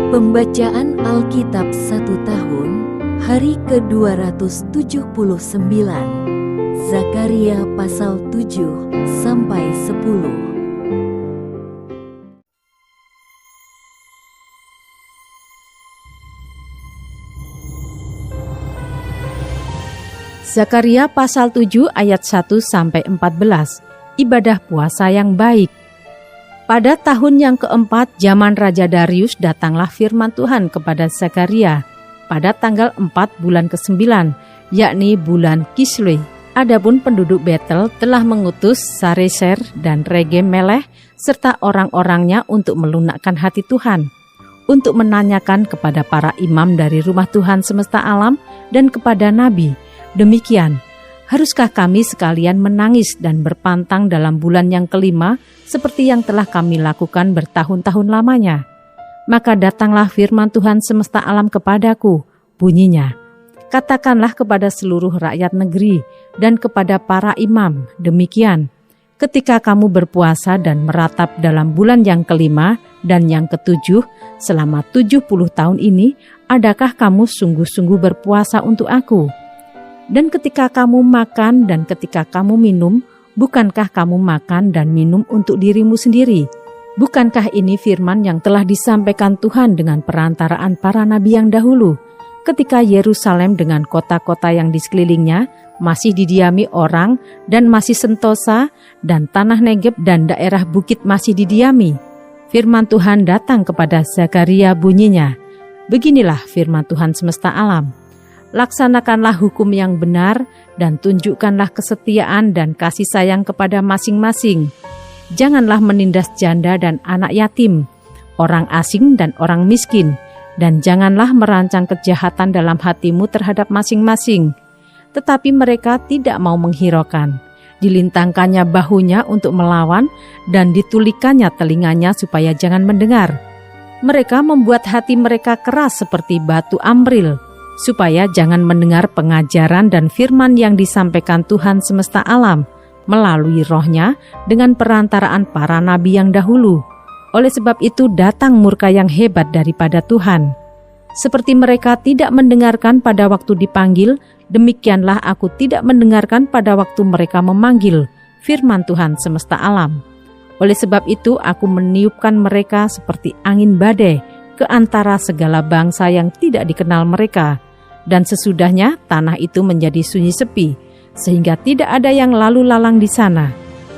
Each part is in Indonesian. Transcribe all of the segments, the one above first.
Pembacaan Alkitab 1 tahun, hari ke-279, Zakaria pasal 7-10. Zakaria pasal 7 ayat 1-14, ibadah puasa yang baik. Pada tahun yang keempat zaman Raja Darius datanglah firman Tuhan kepada Zakaria pada tanggal 4 bulan ke-9, yakni bulan Kislew. Adapun penduduk Betel telah mengutus Sarezer dan Regem-melech serta orang-orangnya untuk melunakkan hati Tuhan, untuk menanyakan kepada para imam dari rumah Tuhan semesta alam dan kepada nabi, demikian, haruskah kami sekalian menangis dan berpantang dalam bulan yang kelima seperti yang telah kami lakukan bertahun-tahun lamanya? Maka datanglah firman Tuhan semesta alam kepadaku, bunyinya, katakanlah kepada seluruh rakyat negeri dan kepada para imam, demikian, ketika kamu berpuasa dan meratap dalam bulan yang kelima dan yang ketujuh selama 70 tahun ini, adakah kamu sungguh-sungguh berpuasa untuk aku? Dan ketika kamu makan dan ketika kamu minum, bukankah kamu makan dan minum untuk dirimu sendiri? Bukankah ini firman yang telah disampaikan Tuhan dengan perantaraan para nabi yang dahulu, ketika Yerusalem dengan kota-kota yang di sekelilingnya masih didiami orang dan masih sentosa, dan tanah Negeb dan daerah bukit masih didiami? Firman Tuhan datang kepada Zakaria, bunyinya, beginilah firman Tuhan semesta alam. Laksanakanlah hukum yang benar dan tunjukkanlah kesetiaan dan kasih sayang kepada masing-masing. Janganlah menindas janda dan anak yatim, orang asing dan orang miskin, dan janganlah merancang kejahatan dalam hatimu terhadap masing-masing. Tetapi mereka tidak mau menghiraukan. Dilintangkannya bahunya untuk melawan dan ditulikannya telinganya supaya jangan mendengar. Mereka membuat hati mereka keras seperti batu amril, supaya jangan mendengar pengajaran dan firman yang disampaikan Tuhan semesta alam melalui rohnya dengan perantaraan para nabi yang dahulu. Oleh sebab itu datang murka yang hebat daripada Tuhan. Seperti mereka tidak mendengarkan pada waktu dipanggil, demikianlah aku tidak mendengarkan pada waktu mereka memanggil firman Tuhan semesta alam. Oleh sebab itu aku meniupkan mereka seperti angin badai ke antara segala bangsa yang tidak dikenal mereka. Dan sesudahnya tanah itu menjadi sunyi sepi, sehingga tidak ada yang lalu lalang di sana.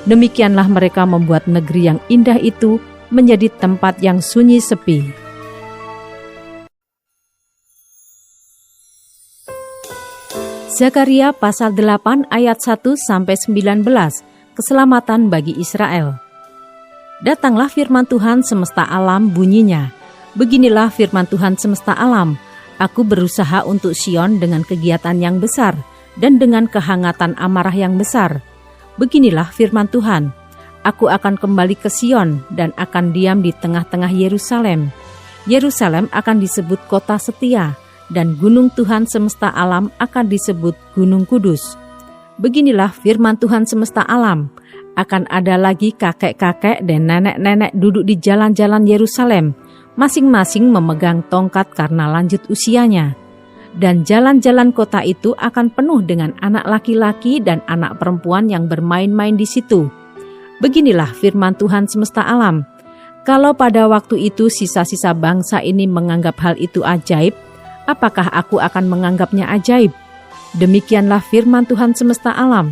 Demikianlah mereka membuat negeri yang indah itu menjadi tempat yang sunyi sepi. Zakaria pasal 8 ayat 1-19, keselamatan bagi Israel. Datanglah firman Tuhan semesta alam, bunyinya, beginilah firman Tuhan semesta alam. Aku berusaha untuk Sion dengan kegiatan yang besar dan dengan kehangatan amarah yang besar. Beginilah firman Tuhan, aku akan kembali ke Sion dan akan diam di tengah-tengah Yerusalem. Yerusalem akan disebut kota setia dan gunung Tuhan semesta alam akan disebut gunung kudus. Beginilah firman Tuhan semesta alam, akan ada lagi kakek-kakek dan nenek-nenek duduk di jalan-jalan Yerusalem, masing-masing memegang tongkat karena lanjut usianya. Dan jalan-jalan kota itu akan penuh dengan anak laki-laki dan anak perempuan yang bermain-main di situ. Beginilah firman Tuhan semesta alam. Kalau pada waktu itu sisa-sisa bangsa ini menganggap hal itu ajaib, apakah aku akan menganggapnya ajaib? Demikianlah firman Tuhan semesta alam.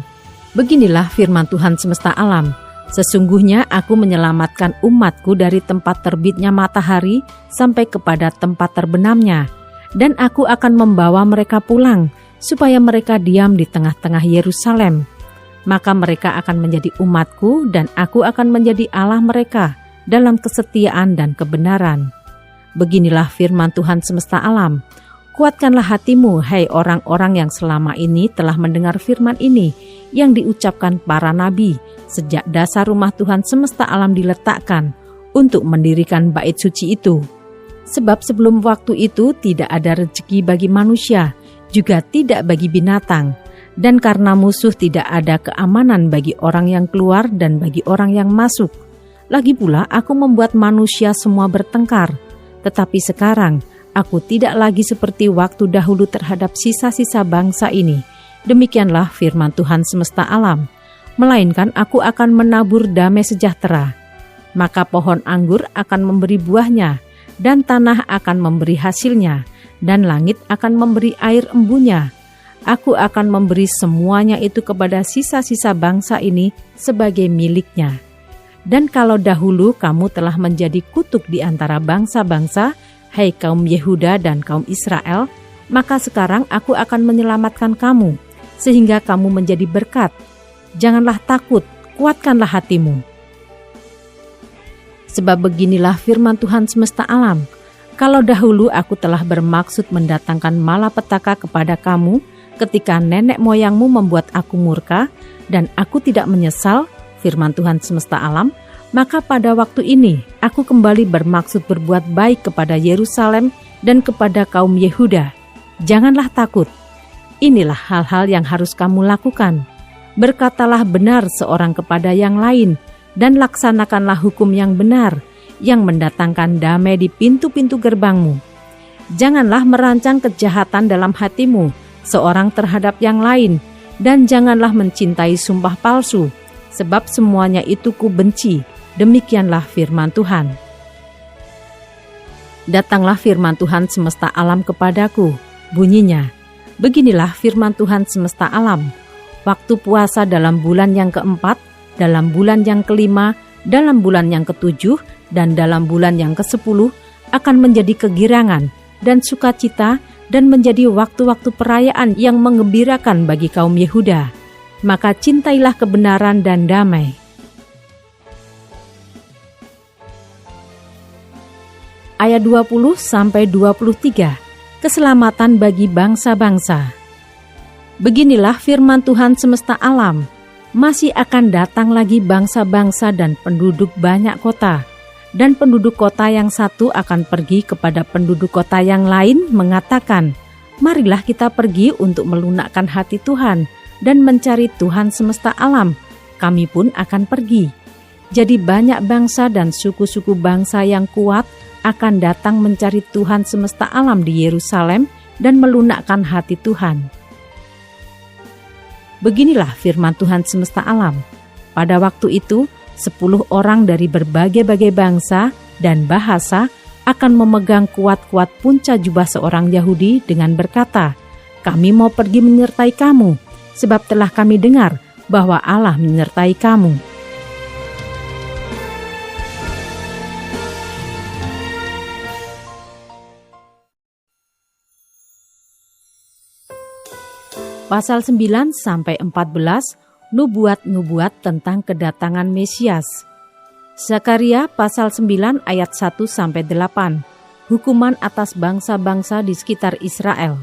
Beginilah firman Tuhan semesta alam. Sesungguhnya aku menyelamatkan umatku dari tempat terbitnya matahari sampai kepada tempat terbenamnya, dan aku akan membawa mereka pulang, supaya mereka diam di tengah-tengah Yerusalem. Maka mereka akan menjadi umatku, dan aku akan menjadi Allah mereka dalam kesetiaan dan kebenaran. Beginilah firman Tuhan semesta alam. Kuatkanlah hatimu, hai orang-orang yang selama ini telah mendengar firman ini, yang diucapkan para nabi, sejak dasar rumah Tuhan semesta alam diletakkan, untuk mendirikan bait suci itu. Sebab sebelum waktu itu tidak ada rezeki bagi manusia, juga tidak bagi binatang, dan karena musuh tidak ada keamanan bagi orang yang keluar dan bagi orang yang masuk. Lagi pula aku membuat manusia semua bertengkar. Tetapi sekarang aku tidak lagi seperti waktu dahulu terhadap sisa-sisa bangsa ini. Demikianlah firman Tuhan semesta alam. Melainkan aku akan menabur damai sejahtera. Maka pohon anggur akan memberi buahnya, dan tanah akan memberi hasilnya, dan langit akan memberi air embunnya. Aku akan memberi semuanya itu kepada sisa-sisa bangsa ini sebagai miliknya. Dan kalau dahulu kamu telah menjadi kutuk di antara bangsa-bangsa, hai kaum Yehuda dan kaum Israel, maka sekarang aku akan menyelamatkan kamu, sehingga kamu menjadi berkat. Janganlah takut, kuatkanlah hatimu. Sebab beginilah firman Tuhan semesta alam. Kalau dahulu aku telah bermaksud mendatangkan malapetaka kepada kamu ketika nenek moyangmu membuat aku murka, dan aku tidak menyesal, firman Tuhan semesta alam, maka pada waktu ini aku kembali bermaksud berbuat baik kepada Yerusalem dan kepada kaum Yehuda. Janganlah takut. Inilah hal-hal yang harus kamu lakukan. Berkatalah benar seorang kepada yang lain, dan laksanakanlah hukum yang benar, yang mendatangkan damai di pintu-pintu gerbangmu. Janganlah merancang kejahatan dalam hatimu, seorang terhadap yang lain, dan janganlah mencintai sumpah palsu, sebab semuanya itu kubenci. Demikianlah firman Tuhan. Datanglah firman Tuhan semesta alam kepadaku, bunyinya, beginilah firman Tuhan semesta alam. Waktu puasa dalam bulan yang keempat, dalam bulan yang kelima, dalam bulan yang ketujuh, dan dalam bulan yang ke-10 akan menjadi kegirangan dan sukacita dan menjadi waktu-waktu perayaan yang menggembirakan bagi kaum Yehuda. Maka cintailah kebenaran dan damai. Ayat 20-23, keselamatan bagi bangsa-bangsa. Beginilah firman Tuhan semesta alam, masih akan datang lagi bangsa-bangsa dan penduduk banyak kota, dan penduduk kota yang satu akan pergi kepada penduduk kota yang lain mengatakan, marilah kita pergi untuk melunakkan hati Tuhan dan mencari Tuhan semesta alam, kami pun akan pergi. Jadi banyak bangsa dan suku-suku bangsa yang kuat akan datang mencari Tuhan semesta alam di Yerusalem dan melunakkan hati Tuhan. Beginilah firman Tuhan semesta alam. Pada waktu itu, 10 orang dari berbagai-bagai bangsa dan bahasa akan memegang kuat-kuat punca jubah seorang Yahudi dengan berkata, kami mau pergi menyertai kamu, sebab telah kami dengar bahwa Allah menyertai kamu. Pasal 9-14, nubuat-nubuat tentang kedatangan Mesias. Zakaria pasal 9 ayat 1-8, hukuman atas bangsa-bangsa di sekitar Israel.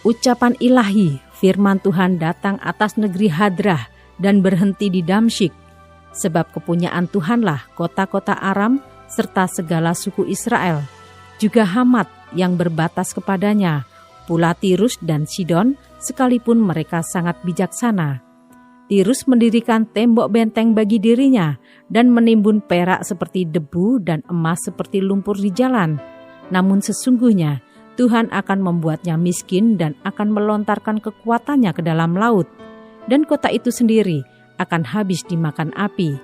Ucapan ilahi, firman Tuhan datang atas negeri Hadrah dan berhenti di Damsyik. Sebab kepunyaan Tuhanlah kota-kota Aram serta segala suku Israel, juga Hamat yang berbatas kepadanya, pula Tirus dan Sidon, sekalipun mereka sangat bijaksana. Tirus mendirikan tembok benteng bagi dirinya dan menimbun perak seperti debu dan emas seperti lumpur di jalan. Namun sesungguhnya Tuhan akan membuatnya miskin dan akan melontarkan kekuatannya ke dalam laut. Dan kota itu sendiri akan habis dimakan api.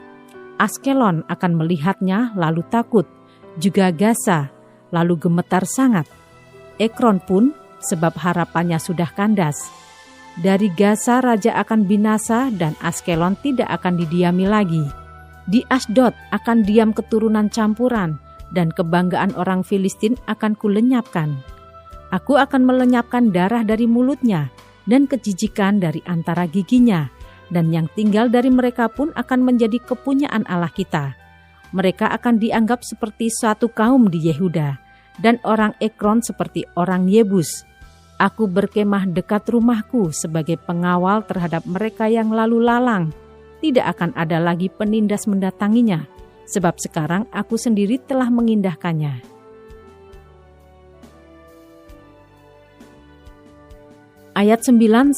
Askelon akan melihatnya lalu takut, juga Gaza lalu gemetar sangat. Ekron pun sebab harapannya sudah kandas. Dari Gaza raja akan binasa dan Askelon tidak akan didiami lagi. Di Asdod akan diam keturunan campuran dan kebanggaan orang Filistin akan kulenyapkan. Aku akan melenyapkan darah dari mulutnya dan kejijikan dari antara giginya, dan yang tinggal dari mereka pun akan menjadi kepunyaan Allah kita. Mereka akan dianggap seperti suatu kaum di Yehuda, dan orang Ekron seperti orang Yebus. Aku berkemah dekat rumahku sebagai pengawal terhadap mereka yang lalu lalang. Tidak akan ada lagi penindas mendatanginya, sebab sekarang aku sendiri telah mengindahkannya. Ayat 9-10,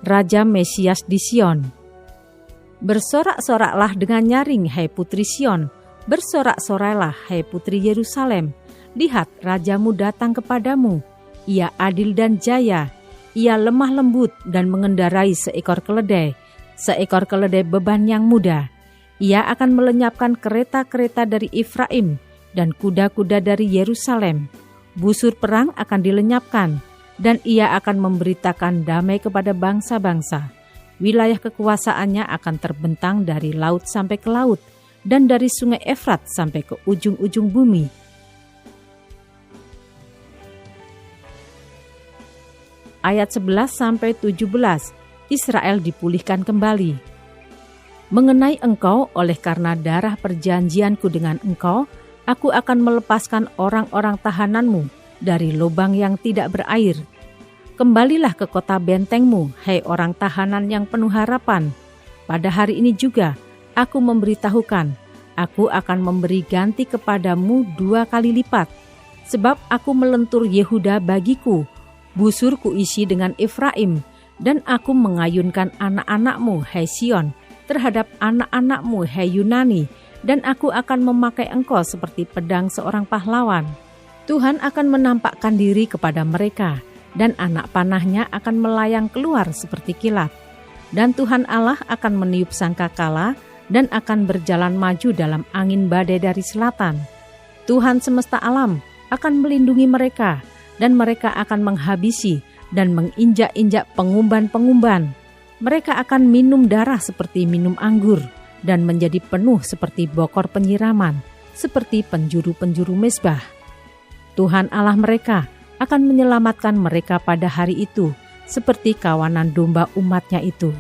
Raja Mesias di Sion. Bersorak-soraklah dengan nyaring, hai putri Sion. Bersorak-sorailah, hai putri Yerusalem. Lihat, rajamu datang kepadamu. Ia adil dan jaya. Ia lemah lembut dan mengendarai seekor keledai beban yang muda. Ia akan melenyapkan kereta-kereta dari Efraim dan kuda-kuda dari Yerusalem. Busur perang akan dilenyapkan, dan ia akan memberitakan damai kepada bangsa-bangsa. Wilayah kekuasaannya akan terbentang dari laut sampai ke laut, dan dari sungai Efrat sampai ke ujung-ujung bumi. Ayat 11-17, Israel dipulihkan kembali. Mengenai engkau, oleh karena darah perjanjianku dengan engkau, aku akan melepaskan orang-orang tahananmu dari lubang yang tidak berair. Kembalilah ke kota bentengmu, hai orang tahanan yang penuh harapan. Pada hari ini juga, aku memberitahukan, aku akan memberi ganti kepadamu 2 kali lipat. Sebab aku melentur Yehuda bagiku, busur kuisi dengan Efraim, dan aku mengayunkan anak-anakmu, hai Sion, terhadap anak-anakmu, hai Yunani, dan aku akan memakai engkau seperti pedang seorang pahlawan. Tuhan akan menampakkan diri kepada mereka, dan anak panahnya akan melayang keluar seperti kilat. Dan Tuhan Allah akan meniup sangkakala dan akan berjalan maju dalam angin badai dari selatan. Tuhan semesta alam akan melindungi mereka, dan mereka akan menghabisi dan menginjak-injak pengumban-pengumban. Mereka akan minum darah seperti minum anggur, dan menjadi penuh seperti bokor penyiraman, seperti penjuru-penjuru mezbah. Tuhan Allah mereka akan menyelamatkan mereka pada hari itu, seperti kawanan domba umatnya itu.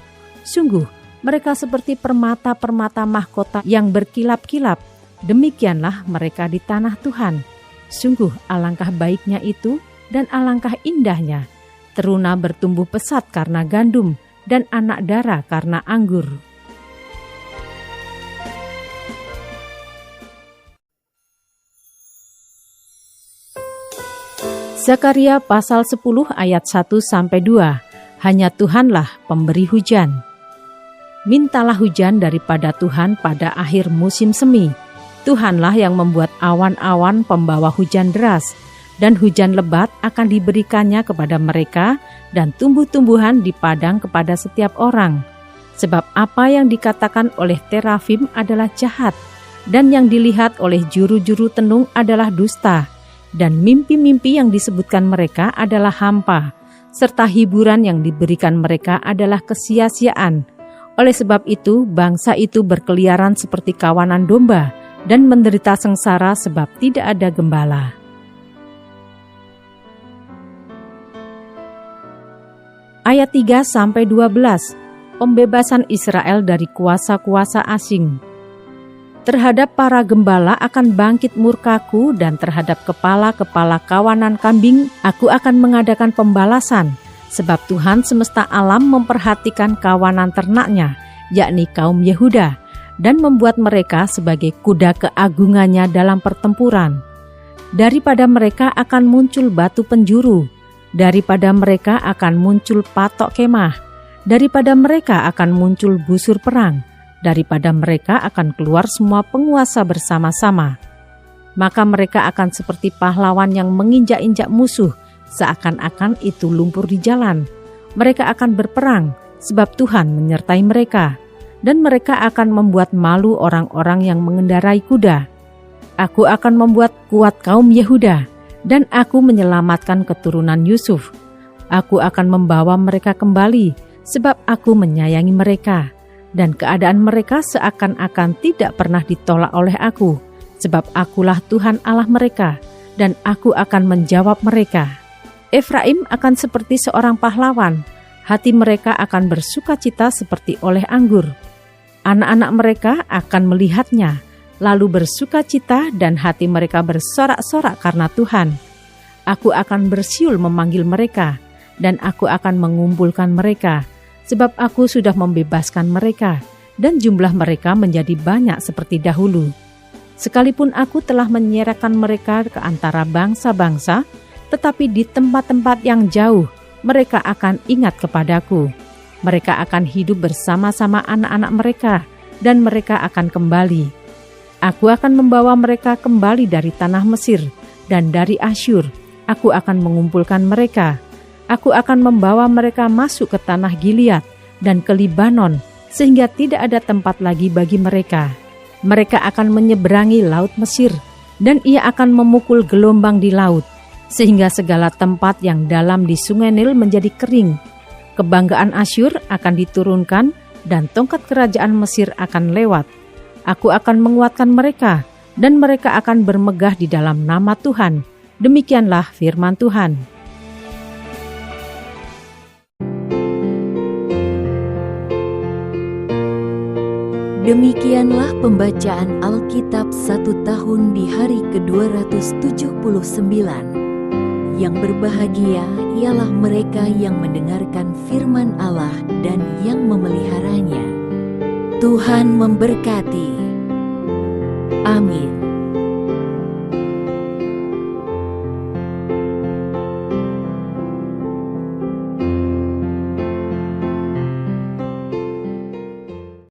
Sungguh, mereka seperti permata-permata mahkota yang berkilap-kilap. Demikianlah mereka di tanah Tuhan. Sungguh alangkah baiknya itu dan alangkah indahnya. Teruna bertumbuh pesat karena gandum, dan anak dara karena anggur. Zakaria pasal 10 ayat 1-2. Hanya Tuhanlah pemberi hujan. Mintalah hujan daripada Tuhan pada akhir musim semi. Tuhanlah yang membuat awan-awan pembawa hujan deras, dan hujan lebat akan diberikannya kepada mereka, dan tumbuh-tumbuhan di padang kepada setiap orang. Sebab apa yang dikatakan oleh terafim adalah jahat, dan yang dilihat oleh juru-juru tenung adalah dusta, dan mimpi-mimpi yang disebutkan mereka adalah hampa, serta hiburan yang diberikan mereka adalah kesia-siaan. Oleh sebab itu, bangsa itu berkeliaran seperti kawanan domba, dan menderita sengsara sebab tidak ada gembala. Ayat 3-12, pembebasan Israel dari kuasa-kuasa asing. Terhadap para gembala akan bangkit murkaku, dan terhadap kepala-kepala kawanan kambing aku akan mengadakan pembalasan, sebab Tuhan semesta alam memperhatikan kawanan ternaknya, yakni kaum Yehuda, dan membuat mereka sebagai kuda keagungannya dalam pertempuran. Daripada mereka akan muncul batu penjuru, daripada mereka akan muncul patok kemah, daripada mereka akan muncul busur perang, daripada mereka akan keluar semua penguasa bersama-sama. Maka mereka akan seperti pahlawan yang menginjak-injak musuh, seakan-akan itu lumpur di jalan. Mereka akan berperang, sebab Tuhan menyertai mereka, dan mereka akan membuat malu orang-orang yang mengendarai kuda. Aku akan membuat kuat kaum Yehuda, dan aku menyelamatkan keturunan Yusuf. Aku akan membawa mereka kembali, sebab aku menyayangi mereka. Dan keadaan mereka seakan-akan tidak pernah ditolak oleh aku, sebab akulah Tuhan Allah mereka, dan aku akan menjawab mereka. Efraim akan seperti seorang pahlawan, hati mereka akan bersukacita seperti oleh anggur. Anak-anak mereka akan melihatnya, lalu bersukacita dan hati mereka bersorak-sorak karena Tuhan. Aku akan bersiul memanggil mereka, dan aku akan mengumpulkan mereka, sebab aku sudah membebaskan mereka, dan jumlah mereka menjadi banyak seperti dahulu. Sekalipun aku telah menyerahkan mereka ke antara bangsa-bangsa, tetapi di tempat-tempat yang jauh mereka akan ingat kepadaku. Mereka akan hidup bersama-sama anak-anak mereka, dan mereka akan kembali. Aku akan membawa mereka kembali dari tanah Mesir dan dari Asyur. Aku akan mengumpulkan mereka. Aku akan membawa mereka masuk ke tanah Gilead dan ke Libanon, sehingga tidak ada tempat lagi bagi mereka. Mereka akan menyeberangi laut Mesir, dan ia akan memukul gelombang di laut, sehingga segala tempat yang dalam di sungai Nil menjadi kering. Kebanggaan Asyur akan diturunkan, dan tongkat kerajaan Mesir akan lewat. Aku akan menguatkan mereka, dan mereka akan bermegah di dalam nama Tuhan. Demikianlah firman Tuhan. Demikianlah pembacaan Alkitab 1 tahun di hari ke-279. Yang berbahagia ialah mereka yang mendengarkan firman Allah dan yang memeliharanya. Tuhan memberkati. Amin.